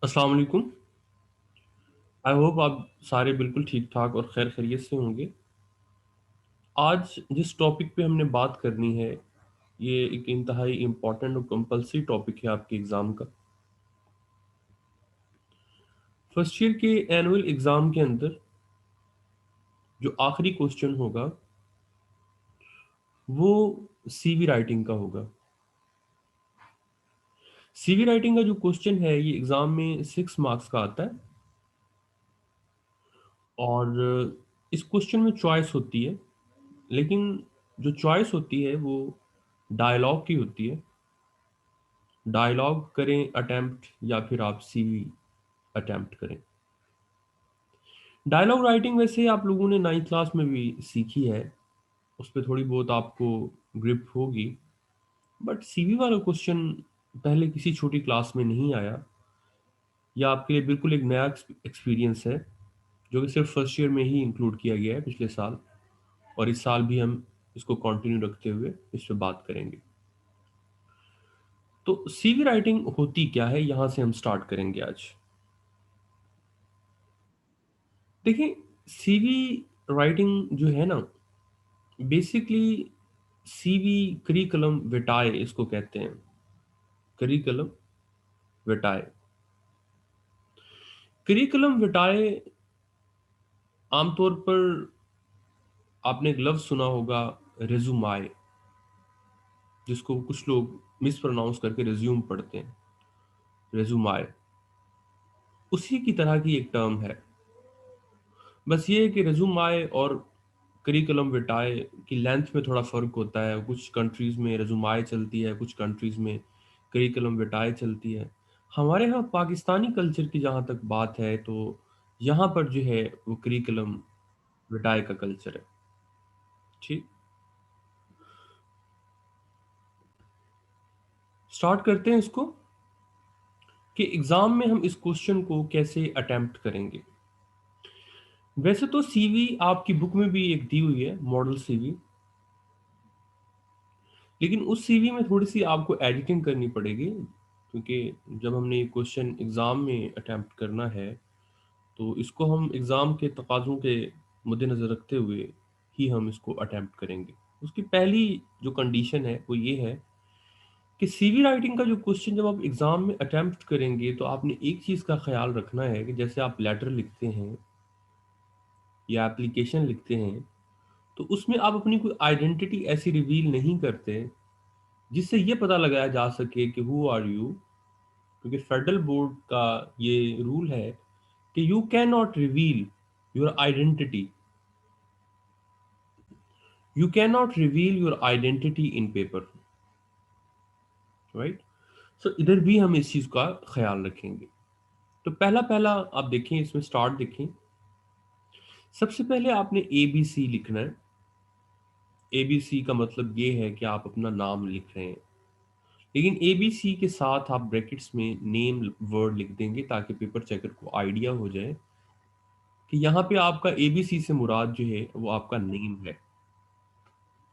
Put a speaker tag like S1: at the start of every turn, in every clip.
S1: अस्सलाम वालेकुम। I hope आप सारे बिल्कुल ठीक-ठाक और खैर खैरियत से होंगे। आज जिस टॉपिक पे हमने बात करनी है, ये एक इंतहाई इम्पोर्टेंट और कंपल्सरी टॉपिक है आपके एग्ज़ाम का। फर्स्ट ईयर के एनुअल एग्ज़ाम के अंदर जो आखिरी क्वेश्चन होगा, वो सीवी राइटिंग का होगा। सीवी राइटिंग का जो क्वेश्चन है, ये एग्ज़ाम में 6 मार्क्स का आता है और इस क्वेश्चन में चॉइस होती है, लेकिन जो चॉइस होती है, वो डायलॉग की होती है। डायलॉग करें अटेम्प्ट या फिर आप सीवी अटेम्प्ट करें। डायलॉग राइटिंग वैसे आप लोगों ने 9th क्लास में भी सीखी है, उस पे थोड़ी बहुत आपको ग्रिप होगी, बट सीवी वाला क्वेश्चन पहले किसी छोटी क्लास में नहीं आया, या आपके लिए बिल्कुल एक नया एक्सपीरियंस है, जो कि सिर्फ फर्स्ट ईयर में ही इंक्लूड किया गया है पिछले साल, और इस साल भी हम इसको कंटिन्यू रखते हुए इस पे बात करेंगे। तो सीवी राइटिंग होती क्या है, यहाँ से हम स्टार्ट करेंगे आज। देखिए, सीवी राइटिंग जो है ना, बेसिकली सीवी करिकुलम विटाए इसको कहते हैं। करिकुलम विटाए। करिकुलम विटाए आमतौर पर आपने एक लफ्ज़ सुना होगा, रिज़्यूमाए, जिसको कुछ लोग मिस प्रोनाउंस करके रिज़्यूम पढ़ते हैं। रिज़्यूमाए उसी की तरह की एक टर्म है। बस ये है कि रिज़्यूमाए और करिकुलम विटाए की लेंथ में थोड़ा फ़र्क होता है। कुछ कंट्रीज़ में रिज़्यूमाए चलती है, कुछ कंट्रीज़ में करिकुलम विटाए चलती है। हमारे यहाँ पाकिस्तानी कल्चर की जहाँ तक बात है, तो यहाँ पर जो है वो करिकुलम विटाए का कल्चर है। ठीक, स्टार्ट करते हैं इसको कि एग्ज़ाम में हम इस क्वेश्चन को कैसे अटेम्प्ट करेंगे। वैसे तो सीवी आपकी बुक में भी एक दी हुई है, मॉडल सीवी, लेकिन उस सीवी में थोड़ी-सी आपको एडिटिंग करनी पड़ेगी, क्योंकि जब हमने ये क्वेश्चन एग्ज़ाम में अटेम्प्ट करना है, तो इसको हम एग्ज़ाम के तकाज़ों के मद्देनज़र रखते हुए ही हम इसको अटेम्प्ट करेंगे। उसकी पहली जो कंडीशन है, वो ये है कि सीवी राइटिंग का जो क्वेश्चन जब आप एग्ज़ाम में अटेम्प्ट करेंगे, तो आपने एक चीज़ का ख़्याल रखना है कि जैसे आप लेटर लिखते हैं या एप्लीकेशन लिखते हैं, तो उसमें आप अपनी कोई आइडेंटिटी ऐसी रिवील नहीं करते जिससे ये पता लगाया जा सके कि हू आर यू, क्योंकि फेडरल बोर्ड का ये रूल है कि you can not reveal your identity, you can not reveal your identity in paper, right. So इधर भी हम इस चीज का ख्याल रखेंगे। तो पहला पहला आप देखें, इसमें स्टार्ट देखें। सबसे पहले आपने ए बी सी लिखना है। ए बी सी का मतलब ये है कि आप अपना नाम लिख रहे हैं, लेकिन ए बी सी के साथ आप ब्रैकेट्स में नेम वर्ड लिख देंगे, ताकि पेपर चेकर को आइडिया हो जाए कि यहाँ पे आपका एबीसी से मुराद जो है वो आपका नेम है।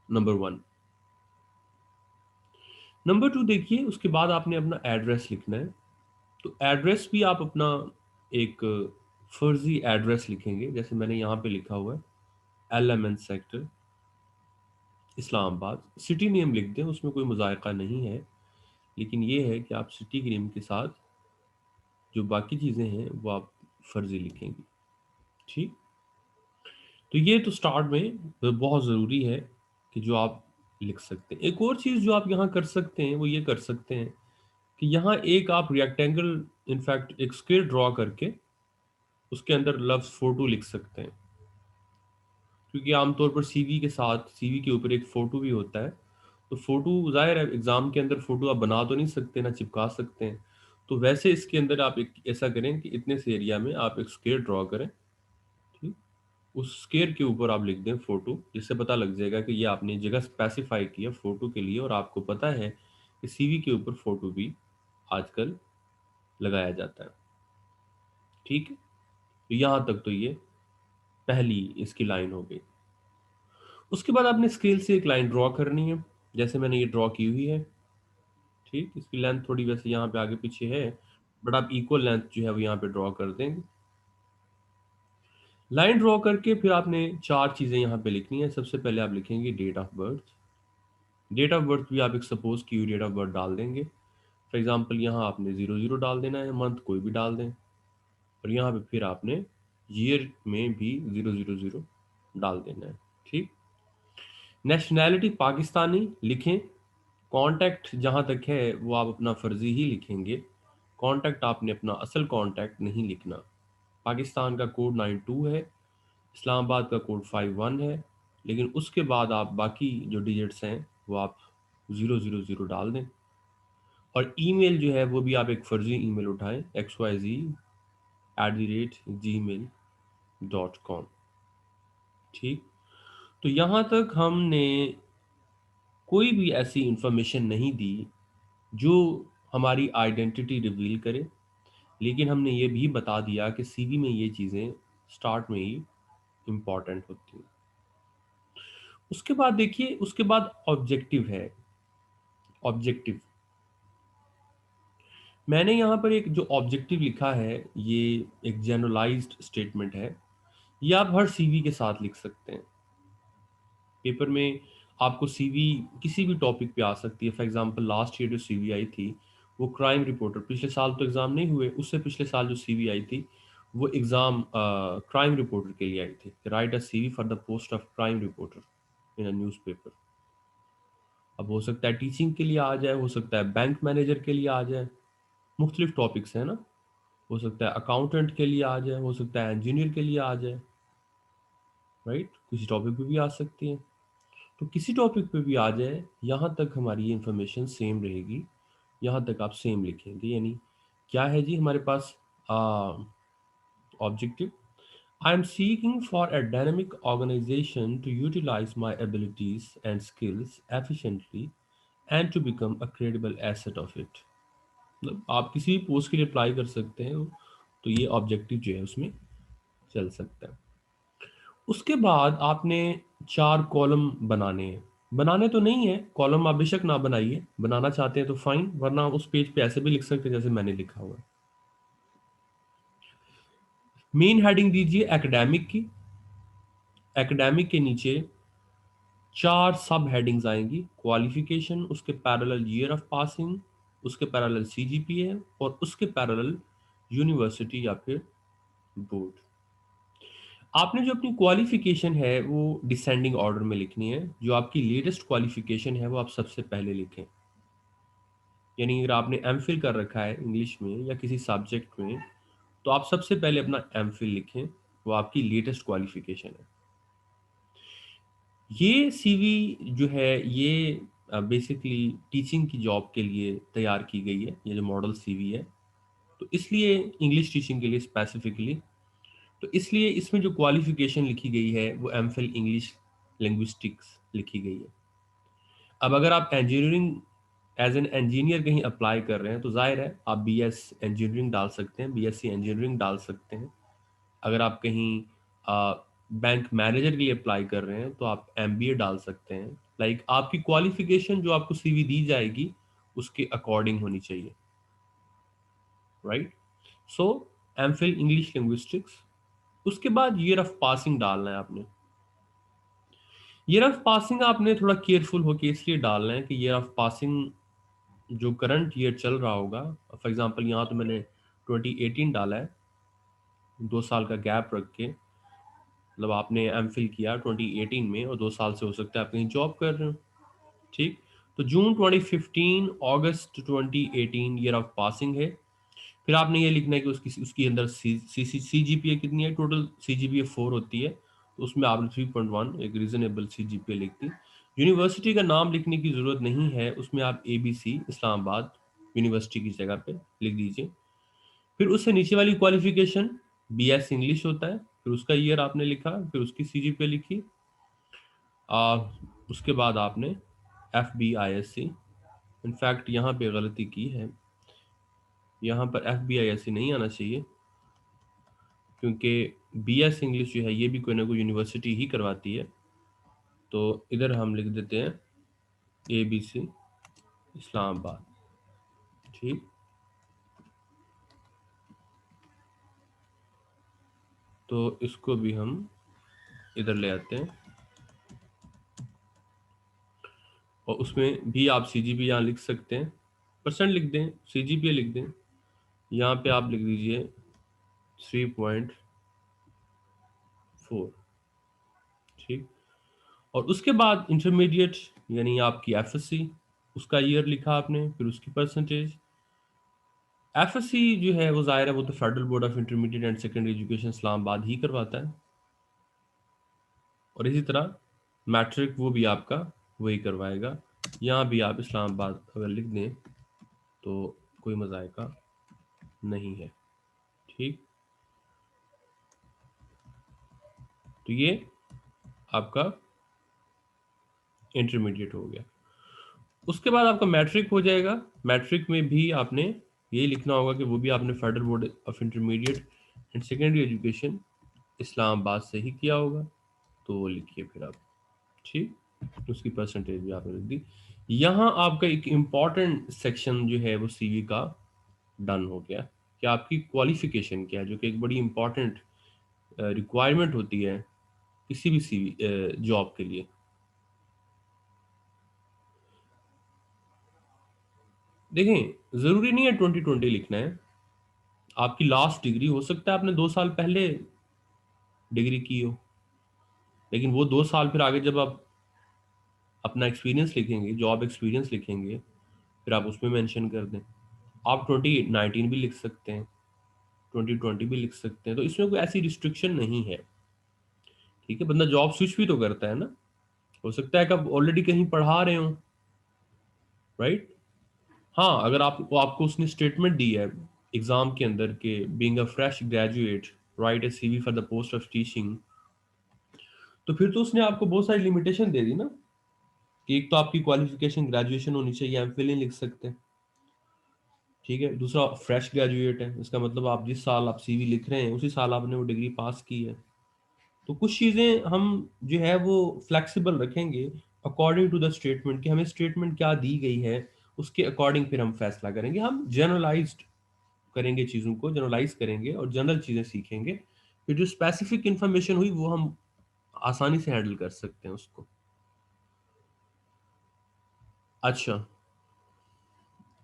S1: Number one. नंबर टू देखिए, उसके बाद आपने अपना एड्रेस लिखना है। तो एड्रेस भी आप अपना एक फर्जी एड्रेस लिखेंगे, जैसे मैंने यहाँ पे लिखा हुआ है, LMN sector, Islamabad. City name लिख दें, उसमें कोई मुजायका नहीं है, लेकिन ये है कि आप सिटी के नेम के साथ जो बाकी चीज़ें हैं वो आप फर्जी लिखेंगे। ठीक, तो ये तो स्टार्ट में बहुत ज़रूरी है कि जो आप लिख सकते हैं। एक और चीज़ जो आप यहाँ कर सकते हैं, वो ये कर सकते हैं कि यहाँ एक आप रेक्टेंगल, इनफैक्ट एक स्क्वायर ड्रॉ करके उसके अंदर लफ्ज़ फ़ोटो लिख सकते हैं, क्योंकि आमतौर पर सीवी के साथ, सीवी के ऊपर एक फ़ोटो भी होता है। तो फ़ोटो ज़ाहिर है, एग्ज़ाम के अंदर फ़ोटो आप बना तो नहीं सकते, ना चिपका सकते हैं। तो वैसे इसके अंदर आप एक ऐसा करें कि इतने से एरिया में आप एक स्क्वायर ड्रॉ करें। ठीक, उस स्क्वायर के ऊपर आप लिख दें फ़ोटो, जिससे पता लग जाएगा कि ये आपने जगह स्पेसिफ़ाई की है फ़ोटो के लिए, और आपको पता है कि सीवी के ऊपर फ़ोटो भी आजकल लगाया जाता है। ठीक है? तो यहाँ तक तो ये पहली इसकी लाइन हो गई। उसके बाद आपने स्केल से एक लाइन ड्रॉ करनी है, जैसे मैंने ये ड्रॉ की हुई है। ठीक? इसकी लेंथ थोड़ी वैसे यहाँ पे आगे पीछे है, बट आप इक्वल लेंथ जो है वो यहाँ पे ड्रॉ कर देंगे। लाइन ड्रॉ करके फिर आपने 4 चीज़ें यहाँ पे लिखनी है। सबसे पहले आप लिखेंगे date of birth. Date of birth भी आप एक सपोज की डेट ऑफ बर्थ डाल देंगे। फॉर एग्जांपल यहाँ आपने 00 डाल देना है, मंथ कोई भी डाल दें, और यहाँ पे फिर आपने ईयर में भी 000 डाल देना है। ठीक। नेशनैलिटी पाकिस्तानी लिखें। कांटेक्ट जहाँ तक है वो आप अपना फर्जी ही लिखेंगे। कांटेक्ट आपने अपना असल कांटेक्ट नहीं लिखना। पाकिस्तान का कोड 92 है, इस्लामाबाद का कोड 51 है, लेकिन उसके बाद आप बाकी जो डिजिट्स हैं वो आप 000 डाल दें। और ईमेल जो है वो भी आप एक फर्जी ईमेल उठाएं, xyz@gmail.com। ठीक। तो यहाँ तक हमने कोई भी ऐसी इंफॉर्मेशन नहीं दी जो हमारी आइडेंटिटी रिवील करे, लेकिन हमने ये भी बता दिया कि सीवी में ये चीज़ें स्टार्ट में ही इम्पॉर्टेंट होती हैं। उसके बाद देखिए, उसके बाद ऑब्जेक्टिव है। ऑब्जेक्टिव, मैंने यहाँ पर एक जो ऑब्जेक्टिव लिखा है ये एक जनरलाइज्ड स्टेटमेंट है। ये आप हर सीवी के साथ लिख सकते हैं। पेपर में आपको सीवी किसी भी टॉपिक पे आ सकती है। फॉर एग्जांपल लास्ट ईयर जो सीवी आई थी वो क्राइम रिपोर्टर, पिछले साल तो एग्ज़ाम नहीं हुए, उससे पिछले साल जो सीवी आई थी वो एग्ज़ाम क्राइम रिपोर्टर के लिए आई थी। Right a CV for the post of crime reporter in a newspaper. अब हो सकता है टीचिंग के लिए आ जाए, हो सकता है बैंक मैनेजर के लिए आ जाए, मुख्तलिफ टॉपिक्स हैं ना। हो सकता है अकाउंटेंट के लिए आ जाए, हो सकता है इंजीनियर के लिए आ जाए। राइट, किसी टॉपिक पे भी आ सकती है। तो किसी टॉपिक पे भी आ जाए, यहाँ तक हमारी ये इंफॉर्मेशन सेम रहेगी। यहाँ तक आप सेम लिखेंगे। यानी क्या है जी हमारे पास objective, I am seeking for a dynamic organisation to utilise my abilities and skills efficiently and to become a credible asset of it. मतलब आप किसी भी पोस्ट के लिए अप्लाई कर सकते हैं, तो ये ऑब्जेक्टिव जो है उसमें चल सकता है। उसके बाद आपने 4 कॉलम बनाने हैं। बनाने तो नहीं है कॉलम, आप बेशक ना बनाइए, बनाना चाहते हैं तो फाइन, वरना उस पेज पे ऐसे भी लिख सकते हैं जैसे मैंने लिखा हुआ है। मेन हेडिंग दीजिए एकेडमिक की। एकेडमिक के नीचे 4 सब हेडिंग्स आएंगी। क्वालिफिकेशन, उसके पैरेलल ईयर ऑफ पासिंग, उसके पैरेलल सीजीपीए, और उसके पैरेलल यूनिवर्सिटी या फिर बोर्ड। आपने जो अपनी क्वालिफिकेशन है वो डिसेंडिंग ऑर्डर में लिखनी है। जो आपकी लेटेस्ट क्वालिफिकेशन है वो आप सबसे पहले लिखें। यानी अगर आपने एमफिल कर रखा है इंग्लिश में या किसी सब्जेक्ट में, तो आप सबसे पहले अपना एमफिल लिखें, वो आपकी लेटेस्ट क्वालिफिकेशन है। ये सीवी जो है ये बेसिकली टीचिंग की जॉब के लिए तैयार की गई है, ये जो मॉडल सीवी है। तो इसलिए इंग्लिश टीचिंग के लिए स्पेसिफिकली, तो इसलिए इसमें जो क्वालिफिकेशन लिखी गई है वो एमफिल इंग्लिश लिंग्विस्टिक्स लिखी गई है। अब अगर आप इंजीनियरिंग एज एन इंजीनियर कहीं अप्लाई कर रहे हैं तो जाहिर है आप बीएस इंजीनियरिंग डाल सकते हैं, बीएससी इंजीनियरिंग डाल सकते हैं। अगर आप कहीं बैंक मैनेजर के लिए अप्लाई कर रहे हैं तो आप एमबीए डाल सकते हैं। लाइक आपकी क्वालिफिकेशन जो आपको सीवी दी जाएगी उसके अकॉर्डिंग होनी चाहिए। राइट। सो एमफिल इंग्लिश लिंग्विस्टिक्स। उसके बाद ईयर ऑफ पासिंग डालना है आपने। ईयर ऑफ पासिंग आपने थोड़ा केयरफुल होकर इसलिए डालना है कि ईयर ऑफ पासिंग जो करंट ईयर चल रहा होगा। फॉर एग्जांपल यहाँ तो मैंने 2018 डाला है, 2 साल का गैप रख के। मतलब आपने एमफिल किया 2018 में और 2 साल से हो सकता है आप कहीं जॉब कर रहे हो। ठीक। तो जून 2015 अगस्त 2018 ईयर ऑफ पासिंग है। फिर आपने ये लिखना है कि उसकी उसकी अंदर सी जी पी ए कितनी है। Total C G P A 4 होती है, तो उसमें आपने 3.1 एक reasonable C G P A लिख दी। यूनिवर्सिटी का नाम लिखने की ज़रूरत नहीं है, उसमें आप ABC इस्लामाबाद यूनिवर्सिटी की जगह पे लिख दीजिए। फिर उससे नीचे वाली क्वालिफिकेशन BS इंग्लिश होता है, फिर उसका ईयर आपने लिखा, फिर उसकी CGPA लिखी। आ, उसके बाद आपने FBISC, इनफैक्ट यहाँ पे गलती की है, यहाँ पर FBISC नहीं आना चाहिए, क्योंकि BS इंग्लिश जो है ये भी कोई ना कोई यूनिवर्सिटी ही करवाती है। तो इधर हम लिख देते हैं ABC इस्लामाबाद। ठीक। तो इसको भी हम इधर ले आते हैं और उसमें भी आप CGPA यहाँ लिख सकते हैं, परसेंट लिख दें, CGPA लिख दें, यहाँ पे आप लिख दीजिए 3.4। ठीक। और उसके बाद इंटरमीडिएट यानी आपकी FSC, उसका ईयर लिखा आपने, फिर उसकी परसेंटेज। FSC जो है वो ज़ाहिर है वो तो federal board of intermediate and secondary education Islamabad ही करवाता है, और इसी तरह मैट्रिक वो भी आपका वही करवाएगा। यहाँ भी आप इस्लामाबाद अगर लिख दें तो कोई मज़ायका नहीं है। ठीक। तो ये आपका इंटरमीडिएट हो गया। उसके बाद आपका मैट्रिक हो जाएगा। मैट्रिक में भी आपने यही लिखना होगा कि वो भी आपने federal board of intermediate and secondary education Islamabad से ही किया होगा, तो वो लिखिए फिर आप। ठीक। उसकी परसेंटेज भी आपने लिख दी। यहाँ आपका एक इम्पॉर्टेंट सेक्शन जो है वो CV का डन हो गया कि आपकी क्वालिफिकेशन क्या है, जो कि एक बड़ी इंपॉर्टेंट रिक्वायरमेंट होती है किसी भी CV जॉब के लिए। देखें, ज़रूरी नहीं है 2020 लिखना है। आपकी लास्ट डिग्री हो सकता है आपने 2 साल पहले डिग्री की हो, लेकिन वो 2 साल फिर आगे जब आप अपना एक्सपीरियंस लिखेंगे, जॉब एक्सपीरियंस लिखेंगे, फिर आप उसमें मेंशन कर दें। आप 2019 भी लिख सकते हैं, 2020 भी लिख सकते हैं, तो इसमें कोई ऐसी रिस्ट्रिक्शन नहीं है। ठीक है, बंदा जॉब स्विच भी तो करता है ना, हो सकता है कि आप ऑलरेडी कहीं पढ़ा रहे हो, राइट। हाँ, अगर आपको आपको उसने स्टेटमेंट दी है एग्जाम के अंदर के being a fresh graduate right A CV for the post of teaching, तो फिर तो उसने आपको बहुत सारी लिमिटेशन दे दी ना, कि एक तो आपकी क्वालिफिकेशन ग्रेजुएशन होनी चाहिए, MPhil नहीं लिख सकते। ठीक है, दूसरा फ्रेश ग्रेजुएट है, इसका मतलब आप जिस साल आप CV लिख रहे हैं उसी साल आपने वो डिग्री पास की है। तो कुछ चीज़ें हम जो है वो फ्लेक्सिबल रखेंगे अकॉर्डिंग टू द स्टेटमेंट, कि हमें स्टेटमेंट क्या दी गई है उसके अकॉर्डिंग फिर हम फैसला करेंगे। हम जनरलाइज्ड करेंगे, चीज़ों को जनरलाइज करेंगे और जनरल चीज़ें सीखेंगे। फिर जो स्पेसिफिक इंफॉर्मेशन हुई वो हम आसानी से हैंडल कर सकते हैं उसको। अच्छा,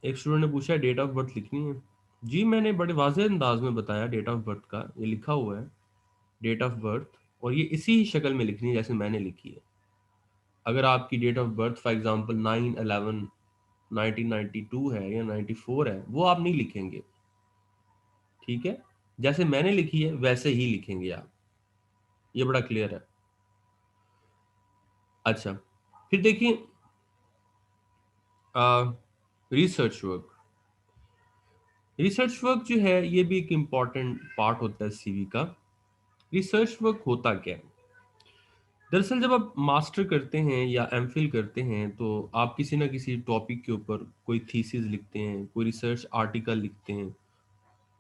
S1: एक स्टूडेंट ने पूछा डेट ऑफ बर्थ लिखनी है। जी, मैंने बड़े वाज़ेह अंदाज में बताया डेट ऑफ बर्थ का, ये लिखा हुआ है डेट ऑफ बर्थ, और ये इसी ही शक्ल में लिखनी है जैसे मैंने लिखी है। अगर आपकी date of birth for example 9/11/1992 है या 94 है, वो आप नहीं लिखेंगे। ठीक है, जैसे मैंने लिखी है वैसे ही लिखेंगे आप। ये बड़ा क्लियर है। अच्छा, फिर देखिए रिसर्च वर्क। रिसर्च वर्क जो है ये भी एक इम्पॉर्टेंट पार्ट होता है CV का। रिसर्च वर्क होता क्या है? दरअसल जब आप मास्टर करते हैं या MPhil करते हैं तो आप किसी ना किसी टॉपिक के ऊपर कोई थीसिस लिखते हैं, कोई रिसर्च आर्टिकल लिखते हैं,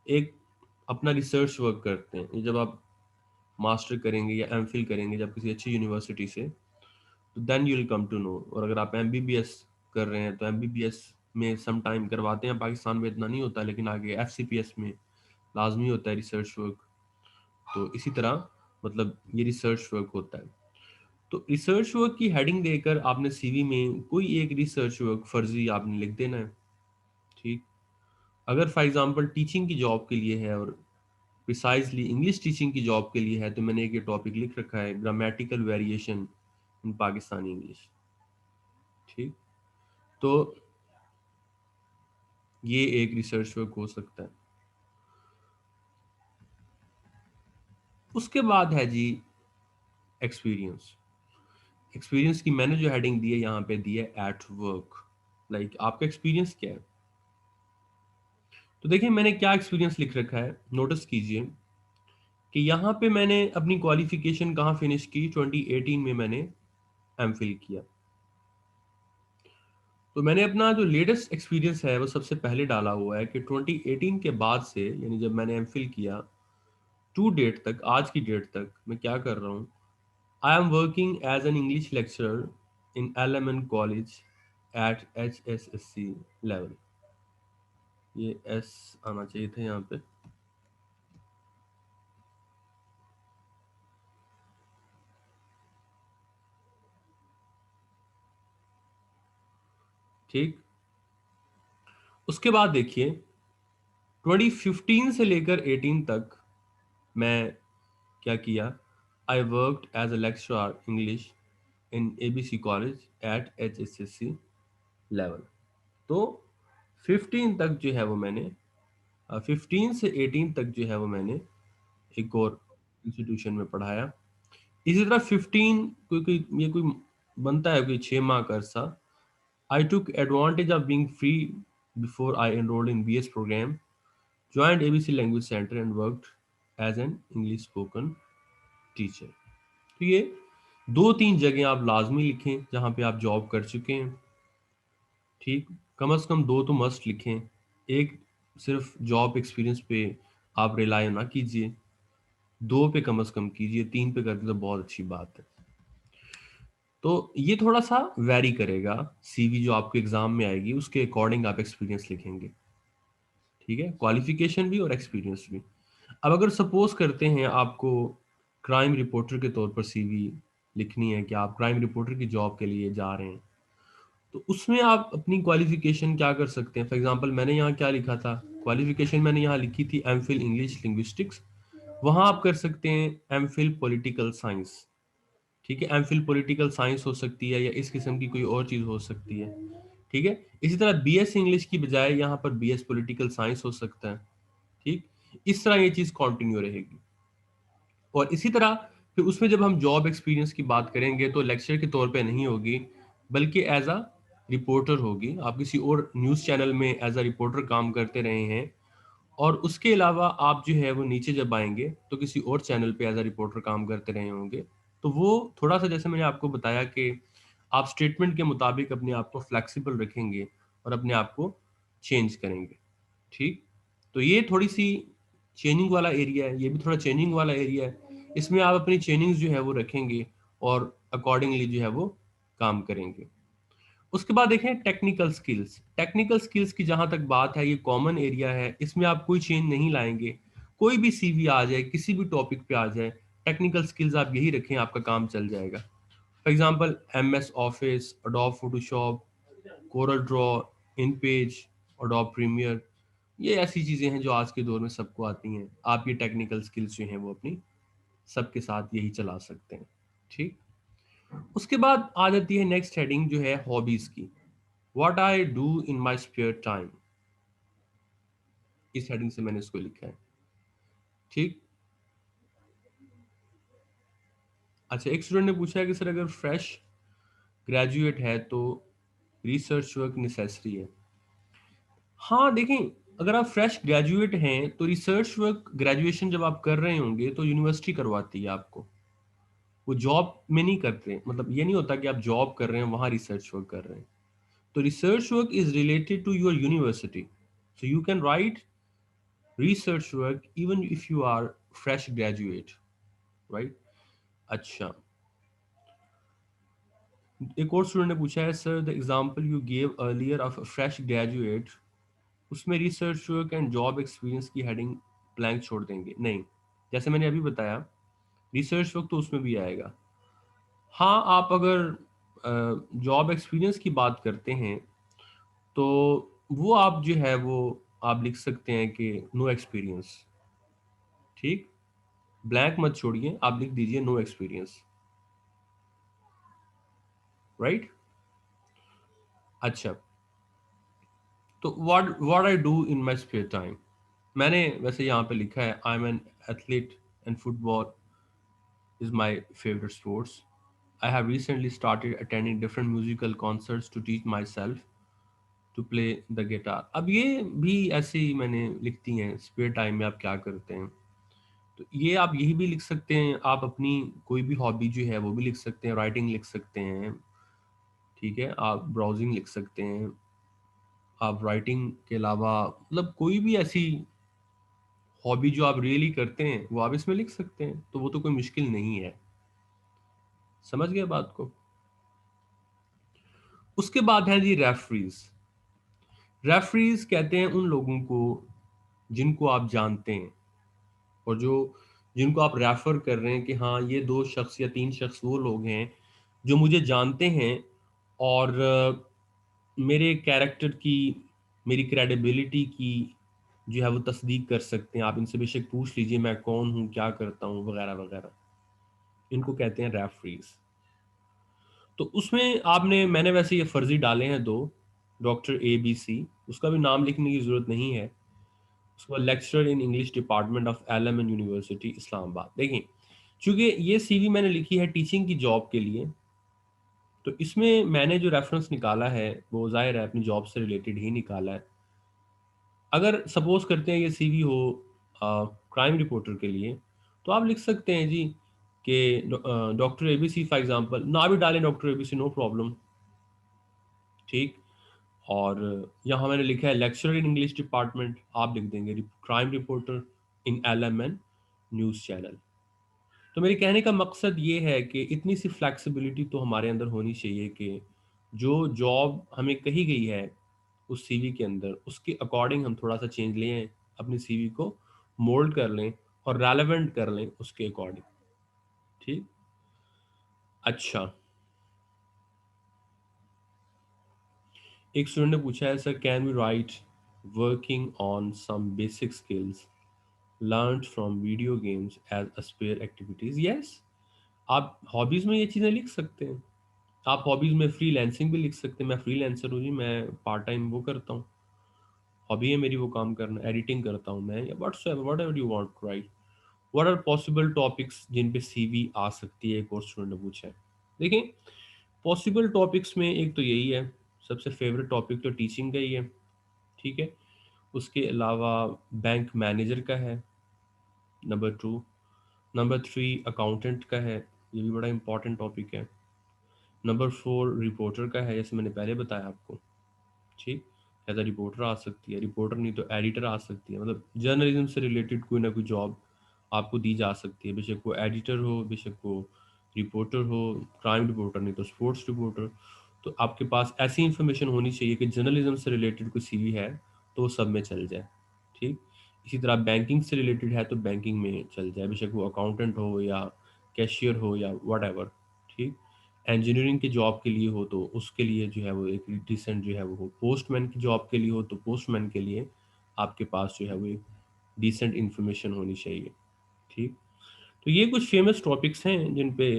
S1: एक अपना रिसर्च वर्क करते हैं। ये जब आप मास्टर करेंगे या MPhil करेंगे जब किसी अच्छी यूनिवर्सिटी से, तो then you will come to know. और अगर आप MBBS कर रहे हैं तो MBBS में सम टाइम करवाते हैं, पाकिस्तान में इतना नहीं होता, लेकिन आगे FCPS में लाजमी होता है रिसर्च वर्क। तो इसी तरह मतलब ये रिसर्च वर्क होता है। तो रिसर्च वर्क की हेडिंग देकर आपने CV में कोई एक रिसर्च वर्क फर्जी आपने लिख देना है। ठीक। अगर फॉर एग्जांपल टीचिंग की जॉब के लिए है और प्रिसाइजली इंग्लिश टीचिंग की जॉब के लिए है, तो मैंने एक ये टॉपिक लिख रखा है grammatical variation in Pakistani English. ठीक। तो ये एक रिसर्च वर्क हो सकता है। उसके बाद है जी एक्सपीरियंस। एक्सपीरियंस की मैंने जो हेडिंग दी है यहाँ पे दी है एट वर्क। लाइक आपका एक्सपीरियंस क्या है? तो देखिए मैंने क्या एक्सपीरियंस लिख रखा है, नोटिस कीजिए कि यहाँ पे मैंने अपनी क्वालिफिकेशन कहाँ फिनिश की, 2018 में मैंने MPhil किया। तो मैंने अपना जो लेटेस्ट एक्सपीरियंस है वो सबसे पहले डाला हुआ है कि 2018 के बाद से, यानी जब मैंने MPhil किया टू डेट तक, आज की डेट तक मैं क्या कर रहा हूँ। I am working as an English lecturer in LMN college at HSSC level. ये एस आना चाहिए था यहाँ पे। ठीक। उसके बाद देखिए 2015 से लेकर 18 तक मैं क्या किया, I worked as a lecturer English in ABC college at HSSC level. तो 15 तक जो है वो मैंने 15 से 18 तक जो है वो मैंने एक और इंस्टीट्यूशन में पढ़ाया। इसी तरह 15 कोई कोई ये कोई बनता है कोई 6 माह का अरसा। I took advantage of being free before I enrolled in BS programme, joined ABC language centre and worked as an English spoken teacher. तो ये 2-3 जगह आप लाजमी लिखें जहाँ पे आप जॉब कर चुके हैं। ठीक, कम से कम 2 तो मस्ट लिखें। एक सिर्फ जॉब एक्सपीरियंस पे आप रिलाय ना कीजिए, 2 पे कम से कम कीजिए, 3 पे करते तो बहुत अच्छी बात है। तो ये थोड़ा सा वैरी करेगा, CV जो आपके एग्जाम में आएगी उसके अकॉर्डिंग आप एक्सपीरियंस लिखेंगे। ठीक है, क्वालिफिकेशन भी और एक्सपीरियंस भी। अब अगर सपोज करते हैं आपको क्राइम रिपोर्टर के तौर पर CV लिखनी है कि आप क्राइम रिपोर्टर की जॉब के लिए जा रहे हैं, तो उसमें आप अपनी क्वालिफिकेशन क्या कर सकते हैं। फॉर एग्जांपल मैंने यहाँ क्या लिखा था, क्वालिफिकेशन मैंने यहाँ लिखी थी MPhil इंग्लिश लिंग्विस्टिक्स। वहाँ आप कर सकते हैं MPhil पॉलिटिकल साइंस। ठीक है, MPhil पॉलिटिकल साइंस हो सकती है या इस किस्म की कोई और चीज़ हो सकती है। ठीक है, इसी तरह BS इंग्लिश की बजाय यहाँ पर BS पॉलिटिकल साइंस हो सकता है। ठीक, इस तरह ये चीज़ कंटिन्यू रहेगी। और इसी तरह फिर उसमें जब हम जॉब एक्सपीरियंस की बात करेंगे तो लेक्चर के तौर पे नहीं होगी, बल्कि एज अ रिपोर्टर होगी। आप किसी और न्यूज़ चैनल में एज अ रिपोर्टर काम करते रहे हैं, और उसके अलावा आप जो है वो नीचे जब आएंगे तो किसी और चैनल पे एज अ रिपोर्टर काम करते रहे होंगे। तो वो थोड़ा सा जैसे मैंने आपको बताया कि आप स्टेटमेंट के मुताबिक अपने आप को फ्लेक्सिबल रखेंगे और अपने आप को चेंज करेंगे। ठीक, तो ये थोड़ी सी चेंजिंग वाला एरिया है, ये भी थोड़ा चेंजिंग वाला एरिया है। इसमें आप अपनी चेंजिंग्स जो है वो रखेंगे और अकॉर्डिंगली जो है वो काम करेंगे। उसके बाद देखें टेक्निकल स्किल्स। टेक्निकल स्किल्स की जहां तक बात है, ये कॉमन एरिया है, इसमें आप कोई चेंज नहीं लाएंगे। कोई भी CV आ जाए, किसी भी टॉपिक पे आ जाए, टेक्निकल स्किल्स आप यही रखें, आपका काम चल जाएगा। For example MS office, Adobe Photoshop, Corel Draw, InPage, Adobe Premiere, ये ऐसी चीजें हैं जो आज के दौर में सबको आती हैं। आप ये टेक्निकल स्किल्स जो हैं वो अपनी सबके साथ यही चला सकते हैं। ठीक, उसके बाद आ जाती है नेक्स्ट हेडिंग जो है हॉबीज की। What I do in my spare time, इस हेडिंग से मैंने इसको लिखा है। ठीक, अच्छा, एक स्टूडेंट ने पूछा है कि सर अगर फ्रेश ग्रेजुएट है तो रिसर्च वर्क नेसेसरी है। हाँ देखें, अगर आप फ्रेश ग्रेजुएट हैं तो रिसर्च वर्क ग्रेजुएशन जब आप कर रहे होंगे तो यूनिवर्सिटी करवाती है आपको, वो जॉब में नहीं करते। मतलब ये नहीं होता कि आप जॉब कर रहे हैं वहां रिसर्च वर्क कर रहे हैं। तो research work is related to your university, so you can write research work even if you are fresh graduate, right? अच्छा, एक और स्टूडेंट ने पूछा है sir the example you gave earlier of fresh graduate, उसमें research work and job experience की heading blank छोड़ देंगे? नहीं, जैसे मैंने अभी बताया रिसर्च वर्क तो उसमें भी आएगा। हाँ, आप अगर जॉब एक्सपीरियंस की बात करते हैं तो वो आप जो है वो आप लिख सकते हैं कि नो एक्सपीरियंस। ठीक, ब्लैंक मत छोड़िए, आप लिख दीजिए नो एक्सपीरियंस, राइट। अच्छा, तो what I do in my spare time, मैंने वैसे यहाँ पे लिखा है I am an athlete and football is my favourite sports. I have recently started attending different musical concerts to teach myself to play the guitar. अब ये भी ऐसे ही मैंने लिखती हैं स्पेयर टाइम में आप क्या करते हैं। तो ये आप यही भी लिख सकते हैं, आप अपनी कोई भी हॉबी जो है वो भी लिख सकते हैं, राइटिंग लिख सकते हैं। ठीक है, आप ब्राउजिंग लिख सकते हैं, आप राइटिंग के अलावा मतलब कोई भी ऐसी हॉबी जो आप रियली करते हैं वो आप इसमें लिख सकते हैं, तो वो तो कोई मुश्किल नहीं है। समझ गए बात को। उसके बाद है जी रेफरीज। रेफरीज कहते हैं उन लोगों को जिनको आप जानते हैं और जो जिनको आप रेफर कर रहे हैं कि हाँ ये 2 शख्स या 3 शख्स वो लोग हैं जो मुझे जानते हैं और मेरे कैरेक्टर की, मेरी क्रेडिबिलिटी की जो है वो तस्दीक कर सकते हैं। आप इनसे बेशक पूछ लीजिए मैं कौन हूँ, क्या करता हूँ, वगैरह वगैरह। इनको कहते हैं रेफरीज। तो उसमें मैंने वैसे ये फर्जी डाले हैं दो, डॉक्टर ABC, उसका भी नाम लिखने की ज़रूरत नहीं है। उसके बाद lecturer in English department of LMN university Islamabad. देखिए, चूंकि ये CV मैंने लिखी है टीचिंग की जॉब के लिए, तो इसमें मैंने जो रेफरेंस निकाला है वो ज़ाहिर है अपनी जॉब से रिलेटेड ही निकाला है। अगर सपोज करते हैं ये CV हो क्राइम रिपोर्टर के लिए, तो आप लिख सकते हैं जी कि डॉक्टर ABC फॉर एग्जांपल, ना भी डालें डॉक्टर ABC, नो प्रॉब्लम, ठीक। और यहाँ मैंने लिखा है लेक्चरर इन इंग्लिश डिपार्टमेंट, आप लिख देंगे क्राइम रिपोर्टर इन LMN न्यूज़ चैनल। तो मेरे कहने का मकसद ये है कि इतनी सी फ्लैक्सिबिलिटी तो हमारे अंदर होनी चाहिए कि जो जॉब हमें कही गई है उस CV के अंदर, उसके अकॉर्डिंग हम थोड़ा सा चेंज लें, अपनी CV को मोल्ड कर लें और रेलेवेंट कर लें उसके अकॉर्डिंग, ठीक। अच्छा, एक स्टूडेंट ने पूछा है sir, can we write working on some basic skills learn from video games as a spare activities? Yes, आप हॉबीज में ये चीज़ें लिख सकते हैं। आप हॉबीज में फ्रीलांसिंग भी लिख सकते हैं। मैं फ्रीलांसर हूँ जी, मैं पार्ट टाइम वो करता हूँ, हॉबी है मेरी वो काम करना, एडिटिंग करता हूँ मैं, या whatever you want to write. What are possible topics जिन पे CV आ सकती है, एक और स्टूडेंट ने पूछा है। देखिए, पॉसिबल टॉपिक्स में एक तो यही है, सबसे फेवरेट टॉपिक तो टीचिंग का ही है, ठीक है। उसके अलावा बैंक मैनेजर का है, नंबर 2। नंबर 3 अकाउंटेंट का है, ये भी बड़ा इंपॉर्टेंट टॉपिक है। नंबर 4 रिपोर्टर का है, जैसे मैंने पहले बताया आपको, ठीक। एज अ रिपोर्टर आ सकती है, रिपोर्टर नहीं तो एडिटर आ सकती है, मतलब जर्नलिज्म से रिलेटेड कोई ना कोई जॉब आपको दी जा सकती है, बेशक वो एडिटर हो, बेशक वो रिपोर्टर हो, क्राइम रिपोर्टर नहीं तो स्पोर्ट्स रिपोर्टर। तो आपके पास ऐसी इंफॉर्मेशन होनी चाहिए कि जर्नलिज्म से रिलेटेड कोई CV है तो वो सब में चल जाए, ठीक। इसी तरह बैंकिंग से रिलेटेड है तो बैंकिंग में चल जाए, बेशक वो अकाउंटेंट हो या कैशियर हो या वट, ठीक। इंजीनियरिंग की जॉब के लिए हो तो उसके लिए जो है वो एक डिसेंट जो है वो हो, पोस्टमैन की जॉब के लिए हो तो पोस्टमैन के लिए आपके पास जो है वो एक डिसेंट इन्फॉर्मेशन होनी चाहिए, ठीक। तो ये कुछ फेमस टॉपिक्स हैं जिन पे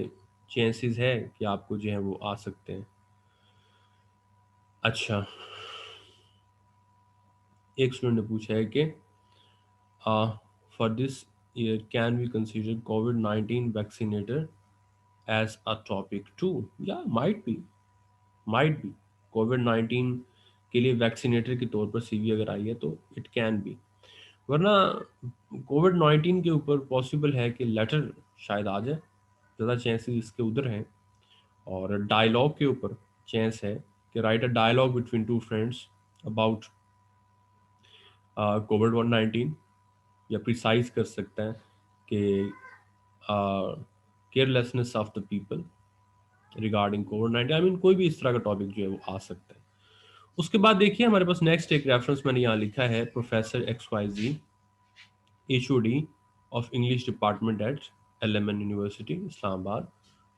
S1: चांसेस है कि आपको जो है वो आ सकते हैं। अच्छा, एक स्टूडेंट ने पूछा है कि for this year can we consider COVID-19 vaccinator as a topic too? या माइट बी कोविड-19 के लिए वैक्सीनेटर के तौर पर CV अगर आई है तो इट कैन बी। वरना कोविड-19 के ऊपर पॉसिबल है कि लेटर शायद आ जाए, ज़्यादा चांसेस इसके उधर हैं। और डायलॉग के ऊपर चांस है कि write a dialogue between two friends about कोविड-19, या प्रिसाइज कर सकता है कि carelessness of the people regarding कोविड-19, आई मीन कोई भी इस तरह का टॉपिक जो है वो आ सकता है। उसके बाद देखिए हमारे पास नेक्स्ट एक रेफरेंस मैंने यहाँ लिखा है, professor XYZ HOD of English department at LMN university Islamabad.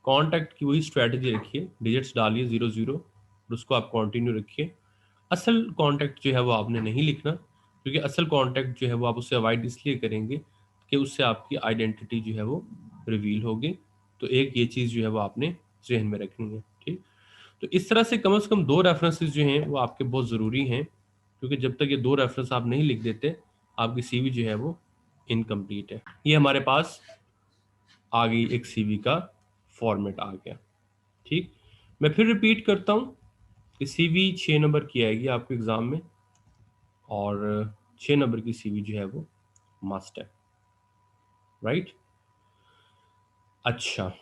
S1: Contact की वही स्ट्रेटजी रखिए, डिजिट्स डालिए 00 और उसको आप कंटिन्यू रखिए। असल कॉन्टैक्ट जो है वो आपने नहीं लिखना, क्योंकि असल कॉन्टैक्ट जो है वो आप उससे अवॉइड इसलिए करेंगे कि उससे आपकी आइडेंटिटी जो है वो रिवील होगी। तो एक ये चीज़ जो है वो आपने जहन में रखनी है, ठीक। तो इस तरह से कम दो रेफरेंसेस जो हैं वो आपके बहुत ज़रूरी हैं, क्योंकि जब तक ये दो रेफरेंस आप नहीं लिख देते, आपकी CV जो है वो इनकम्प्लीट है। ये हमारे पास आ गई एक CV का फॉर्मेट आ गया, ठीक। मैं फिर रिपीट करता हूँ कि CV 6 नंबर की आएगी आपके एग्ज़ाम में, और 6 नंबर की CV जो है वो मस्ट है, राइट। अच्छा,